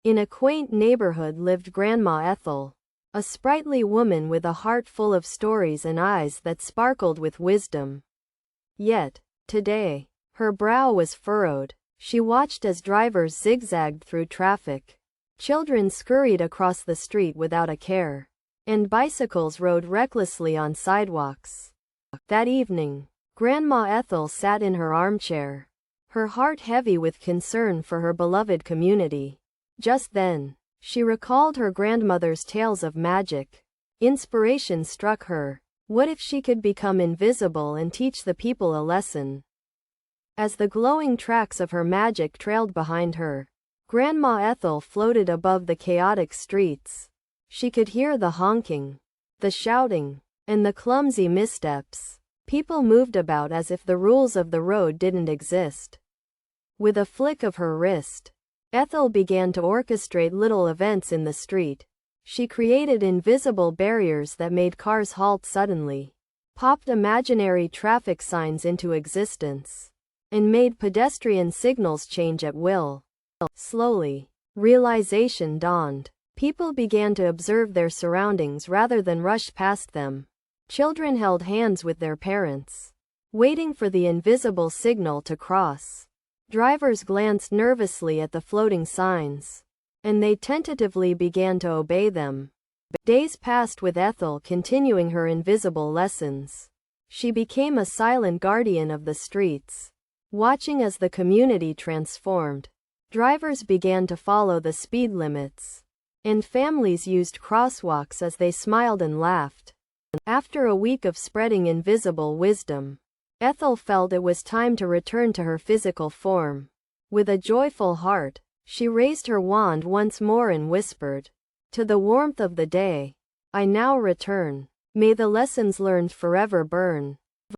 In a quaint neighborhood lived Grandma Ethel, a sprightly woman with a heart full of stories and eyes that sparkled with wisdom. Yet, today, her brow was furrowed. She watched as drivers zigzagged through traffic. Children scurried across the street without a care, and bicycles rode recklessly on sidewalks. That evening, Grandma Ethel sat in her armchair, her heart heavy with concern for her beloved community. Just then, she recalled her grandmother's tales of magic. Inspiration struck her. What if she could become invisible and teach the people a lesson? As the glowing tracks of her magic trailed behind her, Grandma Ethel floated above the chaotic streets. She could hear the honking, the shouting, and the clumsy missteps. People moved about as if the rules of the road didn't exist. With a flick of her wrist, Ethel began to orchestrate little events in the street. She created invisible barriers that made cars halt suddenly, popped imaginary traffic signs into existence, and made pedestrian signals change at will. Slowly, realization dawned. People began to observe their surroundings rather than rush past them. Children held hands with their parents, waiting for the invisible signal to cross. Drivers glanced nervously at the floating signs, and they tentatively began to obey them. Days passed with Ethel continuing her invisible lessons. She became a silent guardian of the streets, watching as the community transformed. Drivers began to follow the speed limits, and families used crosswalks as they smiled and laughed. After a week of spreading invisible wisdom, Ethel felt it was time to return to her physical form. With a joyful heart, she raised her wand once more and whispered, "To the warmth of the day, I now return. May the lessons learned forever burn."